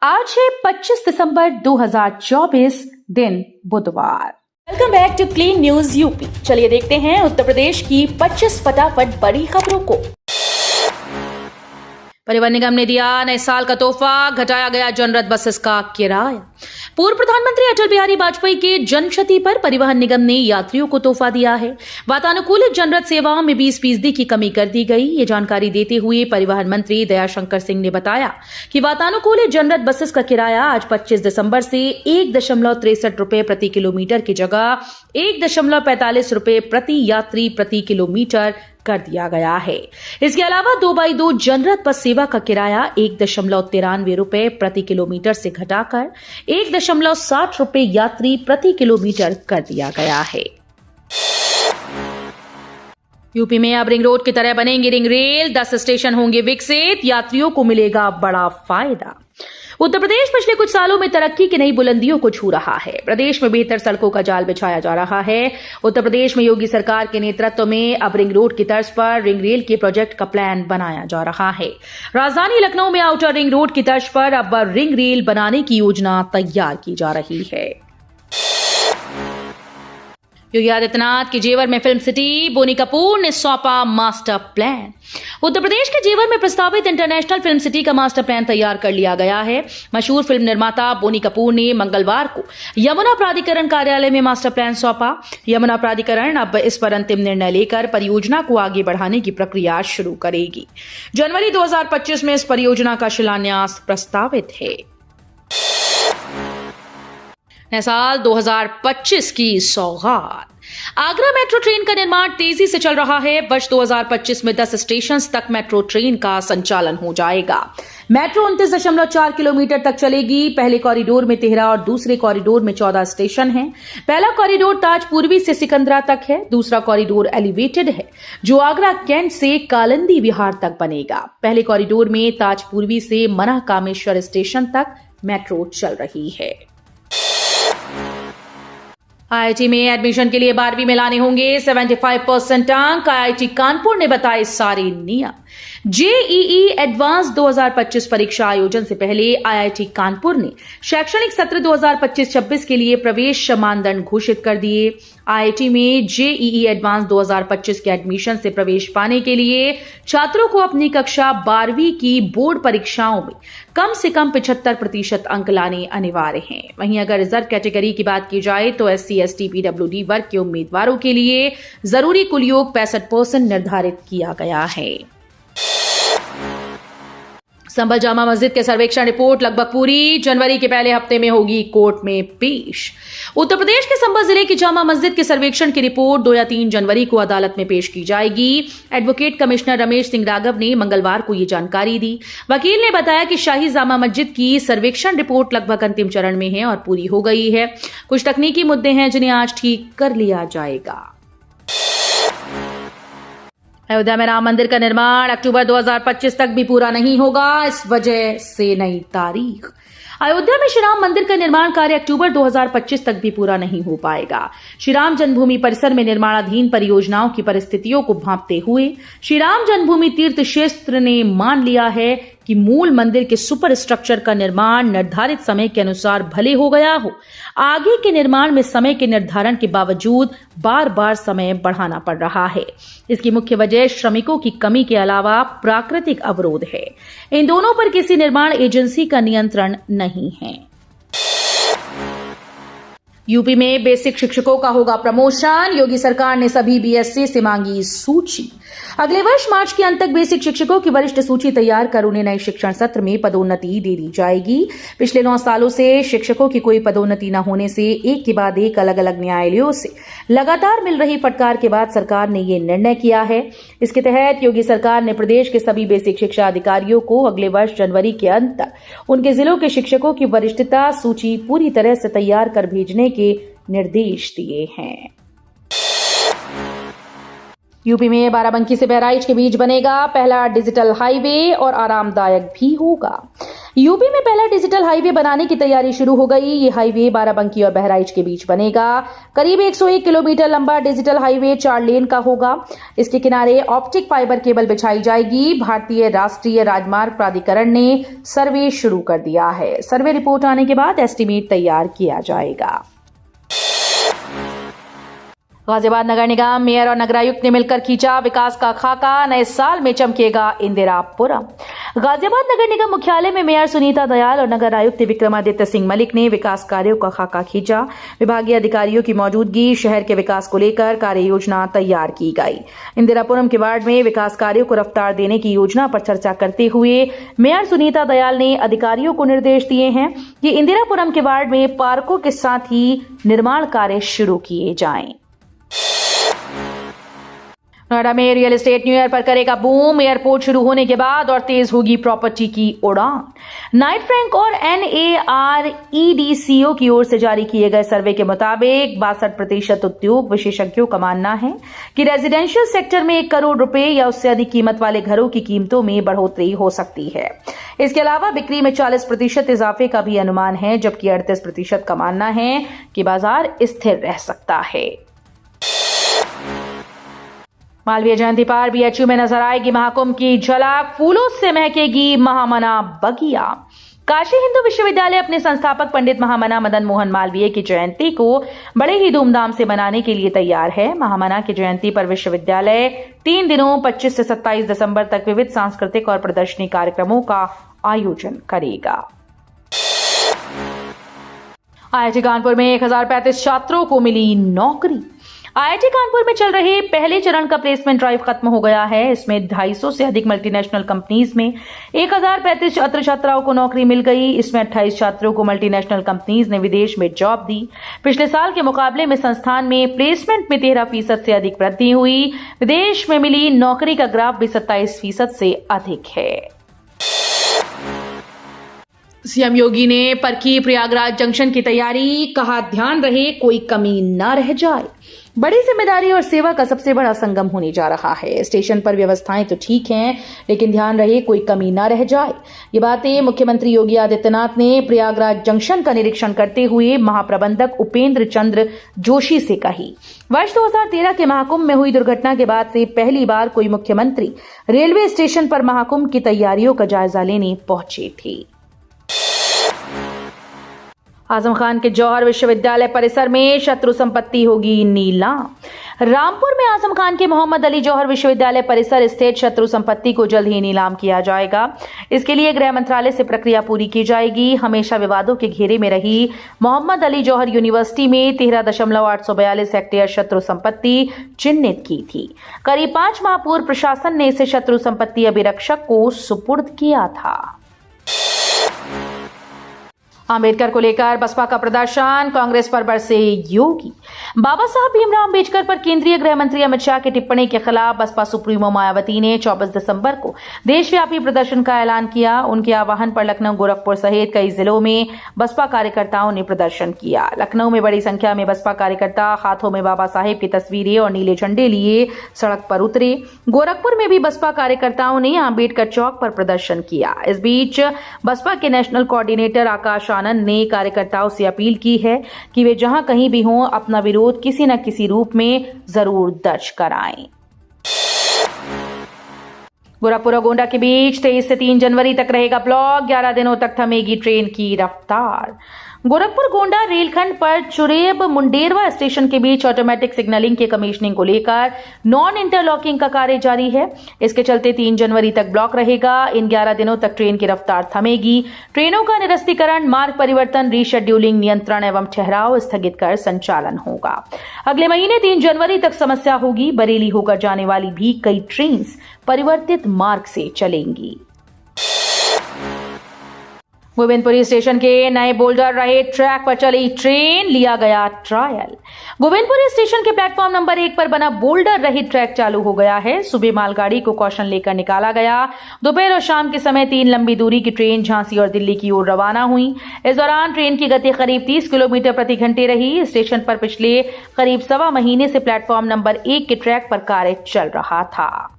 आज है 25 दिसंबर 2024 दिन बुधवार। Welcome back to clean news UP. चलिए देखते हैं उत्तर प्रदेश की 25 फटाफट बड़ी खबरों को। परिवहन निगम ने दिया नए साल का तोहफा, घटाया गया जनरत बसेस का किराया। पूर्व प्रधानमंत्री अटल बिहारी वाजपेयी के जन्मशती पर परिवहन निगम ने यात्रियों को तोहफा दिया है। वातानुकूलित जनरत सेवाओं में 20% की कमी कर दी गई। ये जानकारी देते हुए परिवहन मंत्री दयाशंकर सिंह ने बताया कि वातानुकूलित जनरत बसेस का किराया आज 25 दिसंबर से 1.63 रुपए प्रति किलोमीटर की जगह 1.45 रुपए प्रति यात्री प्रति किलोमीटर कर दिया गया है। इसके अलावा 2x2 जनरत बस सेवा का किराया 1.93 रुपए प्रति किलोमीटर से घटाकर 1.60 रुपए यात्री प्रति किलोमीटर कर दिया गया है। यूपी में अब रिंग रोड की तरह बनेंगे रिंग रेल, 10 स्टेशन होंगे विकसित, यात्रियों को मिलेगा बड़ा फायदा। उत्तर प्रदेश पिछले कुछ सालों में तरक्की की नई बुलंदियों को छू रहा है। प्रदेश में बेहतर सड़कों का जाल बिछाया जा रहा है। उत्तर प्रदेश में योगी सरकार के नेतृत्व में अब रिंग रोड की तर्ज पर रिंग रेल के प्रोजेक्ट का प्लान बनाया जा रहा है। राजधानी लखनऊ में आउटर रिंग रोड की तर्ज पर अब रिंग रेल बनाने की योजना तैयार की जा रही है। योगी आदित्यनाथ के जेवर में फिल्म सिटी, बोनी कपूर ने सौंपा मास्टर प्लान। उत्तर प्रदेश के जेवर में प्रस्तावित इंटरनेशनल फिल्म सिटी का मास्टर प्लान तैयार कर लिया गया है। मशहूर फिल्म निर्माता बोनी कपूर ने मंगलवार को यमुना प्राधिकरण कार्यालय में मास्टर प्लान सौंपा। यमुना प्राधिकरण अब इस पर अंतिम निर्णय लेकर परियोजना को आगे बढ़ाने की प्रक्रिया शुरू करेगी। जनवरी 2025 में इस परियोजना का शिलान्यास प्रस्तावित है। नए साल 2025 की सौगात। आगरा मेट्रो ट्रेन का निर्माण तेजी से चल रहा है। वर्ष 2025 में 10 स्टेशन तक मेट्रो ट्रेन का संचालन हो जाएगा। मेट्रो 29.4 किलोमीटर तक चलेगी। पहले कॉरिडोर में 13 और दूसरे कॉरिडोर में 14 स्टेशन हैं। पहला कॉरिडोर ताज पूर्वी से सिकंदरा तक है। दूसरा कॉरिडोर एलिवेटेड है जो आगरा कैंट से कालिंदी विहार तक बनेगा। पहले कॉरिडोर में ताज पूर्वी से मना कामेश्वर स्टेशन तक मेट्रो चल रही है। आईआईटी में एडमिशन के लिए 12वीं में लाने होंगे 75% अंक। आईआईटी कानपुर ने बताए सारे नियम। जेईई एडवांस 2025 परीक्षा आयोजन से पहले आईआईटी कानपुर ने शैक्षणिक सत्र 2025-26 के लिए प्रवेश मानदंड घोषित कर दिए। आईआईटी में जेईई एडवांस 2025 के एडमिशन से प्रवेश पाने के लिए छात्रों को अपनी कक्षा 12वीं की बोर्ड परीक्षाओं में कम से कम 75% अंक लाने अनिवार्य हैं। वहीं अगर रिजर्व कैटेगरी की बात की जाए तो SC, ST, PWD वर्ग के उम्मीदवारों के लिए जरूरी कुल योग 65% निर्धारित किया गया है। संभल जामा मस्जिद के सर्वेक्षण रिपोर्ट लगभग पूरी। जनवरी के पहले हफ्ते में होगी कोर्ट में पेश। उत्तर प्रदेश के संभल जिले की जामा मस्जिद के सर्वेक्षण की रिपोर्ट 2 या 3 जनवरी को अदालत में पेश की जाएगी। एडवोकेट कमिश्नर रमेश सिंह राघव ने मंगलवार को ये जानकारी दी। वकील ने बताया कि शाही जामा मस्जिद की सर्वेक्षण रिपोर्ट लगभग अंतिम चरण में है और पूरी हो गई है। कुछ तकनीकी मुद्दे हैं जिन्हें आज ठीक कर लिया जाएगा। अयोध्या में राम मंदिर का निर्माण अक्टूबर 2025 तक भी पूरा नहीं होगा। इस वजह से नई तारीख। अयोध्या में श्री राम मंदिर का निर्माण कार्य अक्टूबर 2025 तक भी पूरा नहीं हो पाएगा। श्री राम जन्मभूमि परिसर में निर्माणाधीन परियोजनाओं की परिस्थितियों को भांपते हुए श्री राम जन्मभूमि तीर्थ क्षेत्र ने मान लिया है कि मूल मंदिर के सुपर स्ट्रक्चर का निर्माण निर्धारित समय के अनुसार भले हो गया हो, आगे के निर्माण में समय के निर्धारण के बावजूद बार बार समय बढ़ाना पड़ रहा है। इसकी मुख्य वजह श्रमिकों की कमी के अलावा प्राकृतिक अवरोध है। इन दोनों पर किसी निर्माण एजेंसी का नियंत्रण नहीं है। यूपी में बेसिक शिक्षकों का होगा प्रमोशन। योगी सरकार ने सभी बीएससी से मांगी सूची। अगले वर्ष मार्च के अंत तक बेसिक शिक्षकों की वरिष्ठ सूची तैयार कर उन्हें नए शिक्षण सत्र में पदोन्नति दे दी जाएगी। पिछले 9 सालों से शिक्षकों की कोई पदोन्नति न होने से एक के बाद एक अलग अलग न्यायालयों से लगातार मिल रही फटकार के बाद सरकार ने ये निर्णय किया है। इसके तहत योगी सरकार ने प्रदेश के सभी बेसिक शिक्षा अधिकारियों को अगले वर्ष जनवरी के अंत तक उनके जिलों के शिक्षकों की वरिष्ठता सूची पूरी तरह से तैयार कर भेजने के निर्देश दिए हैं। यूपी में बाराबंकी से बहराइच के बीच बनेगा पहला डिजिटल हाईवे और आरामदायक भी होगा। यूपी में पहला डिजिटल हाईवे बनाने की तैयारी शुरू हो गई। ये हाईवे बाराबंकी और बहराइच के बीच बनेगा। करीब 101 किलोमीटर लंबा डिजिटल हाईवे 4 लेन का होगा। इसके किनारे ऑप्टिक फाइबर केबल बिछाई जाएगी। भारतीय राष्ट्रीय राजमार्ग प्राधिकरण ने सर्वे शुरू कर दिया है। सर्वे रिपोर्ट आने के बाद एस्टीमेट तैयार किया जाएगा। गाजियाबाद नगर निगम, मेयर और नगरायुक्त ने मिलकर खींचा विकास का खाका। नए साल में चमकेगा इंदिरापुरम। गाजियाबाद नगर निगम मुख्यालय में मेयर सुनीता दयाल और नगर आयुक्त विक्रमादित्य सिंह मलिक ने विकास कार्यों का खाका खींचा। विभागीय अधिकारियों की मौजूदगी शहर के विकास को लेकर कार्य योजना तैयार की गई। इंदिरापुरम के वार्ड में विकास कार्यों को रफ्तार देने की योजना पर चर्चा करते हुए मेयर सुनीता दयाल ने अधिकारियों को निर्देश दिए हैं कि इंदिरापुरम के वार्ड में पार्कों के साथ ही निर्माण कार्य शुरू किए जाएं। नोएडा में रियल एस्टेट न्यू ईयर पर करेगा बूम। एयरपोर्ट शुरू होने के बाद और तेज होगी प्रॉपर्टी की उड़ान। नाइट फ्रैंक और NAREDCO की ओर से जारी किए गए सर्वे के मुताबिक 62% उद्योग विशेषज्ञों का मानना है कि रेजिडेंशियल सेक्टर में 1 करोड़ रुपए या उससे अधिक कीमत वाले घरों की कीमतों में बढ़ोतरी हो सकती है। इसके अलावा बिक्री में 40% इजाफे का भी अनुमान है, जबकि 38% का मानना है कि बाजार स्थिर रह सकता है। मालवीय जयंती पर BHU में नजर आएगी महाकुंभ की झलक। फूलों से महकेगी महामना बगिया। काशी हिंदू विश्वविद्यालय अपने संस्थापक पंडित महामना मदन मोहन मालवीय की जयंती को बड़े ही धूमधाम से मनाने के लिए तैयार है। महामना की जयंती पर विश्वविद्यालय 3 दिनों 25 से 27 दिसंबर तक विविध सांस्कृतिक और प्रदर्शनी कार्यक्रमों का आयोजन करेगा। IIT कानपुर में 1035 छात्रों को मिली नौकरी। IIT कानपुर में चल रहे पहले चरण का प्लेसमेंट ड्राइव खत्म हो गया है। इसमें 250 से अधिक मल्टीनेशनल कंपनीज में 1035 छात्र छात्राओं को नौकरी मिल गई। इसमें 28 छात्रों को मल्टीनेशनल कंपनीज ने विदेश में जॉब दी। पिछले साल के मुकाबले में संस्थान में प्लेसमेंट में 13% से अधिक वृद्धि हुई। विदेश में मिली नौकरी का ग्राफ भी 27% से अधिक है। सीएम योगी ने परखी प्रयागराज जंक्शन की तैयारी। कहा, ध्यान रहे कोई कमी न रह जाए। बड़ी जिम्मेदारी और सेवा का सबसे बड़ा संगम होने जा रहा है। स्टेशन पर व्यवस्थाएं तो ठीक हैं, लेकिन ध्यान रहे कोई कमी न रह जाए। ये बातें मुख्यमंत्री योगी आदित्यनाथ ने प्रयागराज जंक्शन का निरीक्षण करते हुए महाप्रबंधक उपेंद्र चंद्र जोशी से कही। वर्ष 2013 के महाकुंभ में हुई दुर्घटना के बाद से पहली बार कोई मुख्यमंत्री रेलवे स्टेशन पर महाकुंभ की तैयारियों का जायजा लेने पहुंचे थे। आजम खान के जौहर विश्वविद्यालय परिसर में शत्रु संपत्ति होगी नीलाम। रामपुर में आजम खान के मोहम्मद अली जौहर विश्वविद्यालय परिसर स्थित शत्रु संपत्ति को जल्द ही नीलाम किया जाएगा। इसके लिए गृह मंत्रालय से प्रक्रिया पूरी की जाएगी। हमेशा विवादों के घेरे में रही मोहम्मद अली जौहर यूनिवर्सिटी में 13.842 हेक्टेयर शत्रु संपत्ति चिन्हित की थी। करीब 5 माह पूर्व प्रशासन ने इसे शत्रु संपत्ति अभिरक्षक को सुपुर्द किया था। आंबेडकर को लेकर बसपा का प्रदर्शन। कांग्रेस पर बरसे योगी। बाबा साहब भीमराव आंबेडकर पर केंद्रीय गृह मंत्री अमित शाह की टिप्पणी के खिलाफ बसपा सुप्रीमो मायावती ने 24 दिसंबर को देशव्यापी प्रदर्शन का ऐलान किया। उनके आह्वान पर लखनऊ, गोरखपुर सहित कई जिलों में बसपा कार्यकर्ताओं ने प्रदर्शन किया। लखनऊ में बड़ी संख्या में बसपा कार्यकर्ता हाथों में बाबा साहेब की तस्वीरें और नीले झंडे लिए सड़क पर उतरे। गोरखपुर में भी बसपा कार्यकर्ताओं ने आंबेडकर चौक पर प्रदर्शन किया। इस बीच बसपा के नेशनल कोऑर्डिनेटर आकाश आनंद ने कार्यकर्ताओं से अपील की है कि वे जहां कहीं भी हों अपना विरोध किसी न किसी रूप में जरूर दर्ज कराएं। गोरखपुर और गोंडा के बीच 23 से 3 जनवरी तक रहेगा ब्लॉक। 11 दिनों तक थमेगी ट्रेन की रफ्तार। गोरखपुर गोंडा रेलखंड पर चुरेब मुंडेरवा स्टेशन के बीच ऑटोमेटिक सिग्नलिंग के कमीशनिंग को लेकर नॉन इंटरलॉकिंग का कार्य जारी है। इसके चलते 3 जनवरी तक ब्लॉक रहेगा। इन 11 दिनों तक ट्रेन की रफ्तार थमेगी। ट्रेनों का निरस्तीकरण, मार्ग परिवर्तन, रीशेड्यूलिंग, नियंत्रण एवं ठहराव स्थगित कर संचालन होगा। अगले महीने 3 जनवरी तक समस्या होगी। बरेली होकर जाने वाली भी कई ट्रेन परिवर्तित मार्ग से चलेंगी। गोविंदपुरी स्टेशन के नए बोल्डर रहे ट्रैक पर चली ट्रेन, लिया गया ट्रायल। गोविंदपुरी स्टेशन के प्लेटफॉर्म नंबर 1 पर बना बोल्डर रहित ट्रैक चालू हो गया है। सुबह मालगाड़ी को कौशन लेकर निकाला गया। दोपहर और शाम के समय 3 लंबी दूरी की ट्रेन झांसी और दिल्ली की ओर रवाना हुई। इस दौरान ट्रेन की गति करीब 30 किलोमीटर प्रति घंटे रही। स्टेशन पर पिछले करीब 1.25 महीने से प्लेटफॉर्म नंबर 1 के ट्रैक पर कार्य चल रहा था।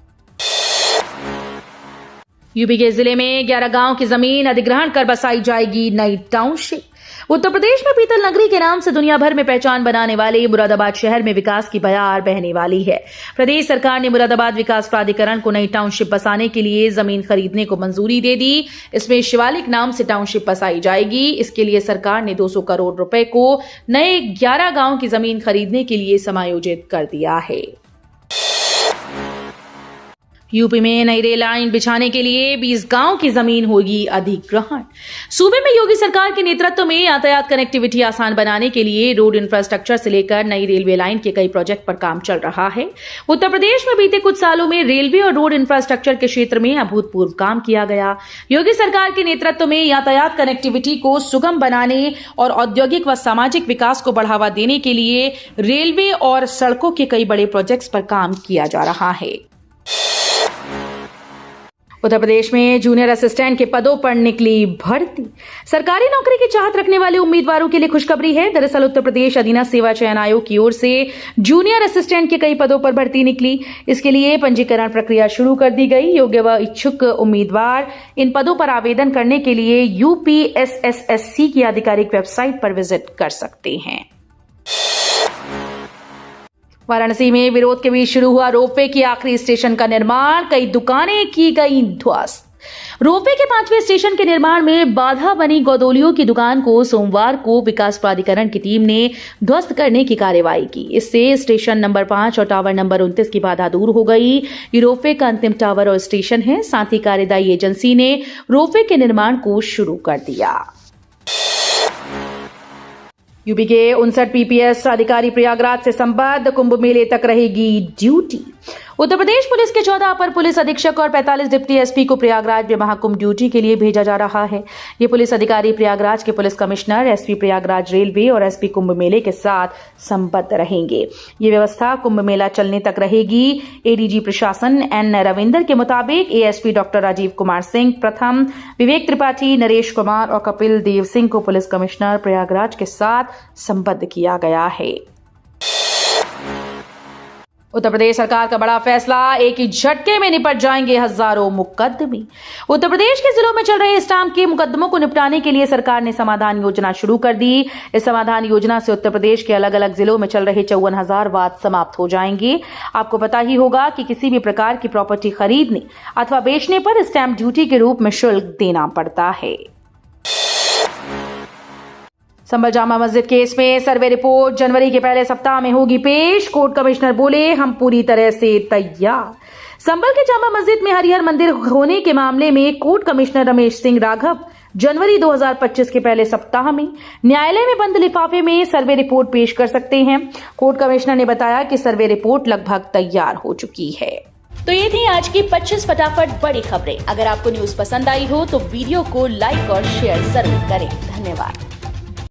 यूपी के जिले में 11 गांव की जमीन अधिग्रहण कर बसाई जाएगी नई टाउनशिप। उत्तर प्रदेश में पीतल नगरी के नाम से दुनिया भर में पहचान बनाने वाले मुरादाबाद शहर में विकास की बयार बहने वाली है। प्रदेश सरकार ने मुरादाबाद विकास प्राधिकरण को नई टाउनशिप बसाने के लिए जमीन खरीदने को मंजूरी दे दी। इसमें शिवालिक नाम से टाउनशिप बसाई जाएगी। इसके लिए सरकार ने 200 करोड़ रुपए को नए 11 गांव की जमीन खरीदने के लिए समायोजित कर दिया है। यूपी में नई रेल लाइन बिछाने के लिए 20 गांव की जमीन होगी अधिग्रहण। सूबे में योगी सरकार के नेतृत्व में यातायात कनेक्टिविटी आसान बनाने के लिए रोड इंफ्रास्ट्रक्चर से लेकर नई रेलवे लाइन के कई प्रोजेक्ट पर काम चल रहा है। उत्तर प्रदेश में बीते कुछ सालों में रेलवे और रोड इंफ्रास्ट्रक्चर के क्षेत्र में अभूतपूर्व काम किया गया। योगी सरकार के नेतृत्व में यातायात कनेक्टिविटी को सुगम बनाने और औद्योगिक व सामाजिक विकास को बढ़ावा देने के लिए रेलवे और सड़कों के कई बड़े प्रोजेक्ट्स पर काम किया जा रहा है। उत्तर प्रदेश में जूनियर असिस्टेंट के पदों पर निकली भर्ती। सरकारी नौकरी की चाहत रखने वाले उम्मीदवारों के लिए खुशखबरी है। दरअसल उत्तर प्रदेश अधीनस्थ सेवा चयन आयोग की ओर से जूनियर असिस्टेंट के कई पदों पर भर्ती निकली। इसके लिए पंजीकरण प्रक्रिया शुरू कर दी गई। योग्य व इच्छुक उम्मीदवार इन पदों पर आवेदन करने के लिए यूपीएसएसएससी की आधिकारिक वेबसाइट पर विजिट कर सकते हैं। वाराणसी में विरोध के बीच शुरू हुआ रोपवे की आखिरी स्टेशन का निर्माण, कई दुकानें की गई ध्वस्त। रोपवे के 5वें स्टेशन के निर्माण में बाधा बनी गोदोलियों की दुकान को सोमवार को विकास प्राधिकरण की टीम ने ध्वस्त करने की कार्रवाई की। इससे स्टेशन नंबर 5 और टावर नंबर 29 की बाधा दूर हो गई। ये रोपवे का अंतिम टावर और स्टेशन है। साथ ही कार्यदायी एजेंसी ने रोपवे के निर्माण को शुरू कर दिया। यूपी के 59 पीपीएस अधिकारी प्रयागराज से संबद्ध कुंभ मेले तक रहेगी ड्यूटी। उत्तर प्रदेश पुलिस के 14 अपर पुलिस अधीक्षक और 45 डिप्टी एसपी को प्रयागराज में महाकुंभ ड्यूटी के लिए भेजा जा रहा है। ये पुलिस अधिकारी प्रयागराज के police commissioner, SP Prayagraj railway और एसपी कुंभ मेले के साथ संबद्ध रहेंगे। ये व्यवस्था कुंभ मेला चलने तक रहेगी। एडीजी प्रशासन एन रविंदर के मुताबिक एएसपी डॉक्टर राजीव कुमार सिंह प्रथम, विवेक त्रिपाठी, नरेश कुमार और कपिल देव सिंह को पुलिस कमिश्नर प्रयागराज के साथ संबद्ध किया गया है। उत्तर प्रदेश सरकार का बड़ा फैसला, एक ही झटके में निपट जाएंगे हजारों मुकदमे। उत्तर प्रदेश के जिलों में चल रहे स्टाम्प के मुकदमों को निपटाने के लिए सरकार ने समाधान योजना शुरू कर दी। इस समाधान योजना से उत्तर प्रदेश के अलग अलग जिलों में चल रहे 54,000 वाद समाप्त हो जाएंगे। आपको पता ही होगा कि किसी भी प्रकार की प्रॉपर्टी खरीदने अथवा बेचने पर स्टैंप ड्यूटी के रूप में शुल्क देना पड़ता है। संभल जामा मस्जिद केस में सर्वे रिपोर्ट जनवरी के पहले सप्ताह में होगी पेश। कोर्ट कमिश्नर बोले, हम पूरी तरह से तैयार। संभल के जामा मस्जिद में हरिहर मंदिर होने के मामले में कोर्ट कमिश्नर रमेश सिंह राघव जनवरी 2025 के पहले सप्ताह में न्यायालय में बंद लिफाफे में सर्वे रिपोर्ट पेश कर सकते हैं। कोर्ट कमिश्नर ने बताया कि सर्वे रिपोर्ट लगभग तैयार हो चुकी है। तो ये थी आज की 25 फटाफट बड़ी खबरें। अगर आपको न्यूज पसंद आई हो तो वीडियो को लाइक और शेयर जरूर करें। धन्यवाद।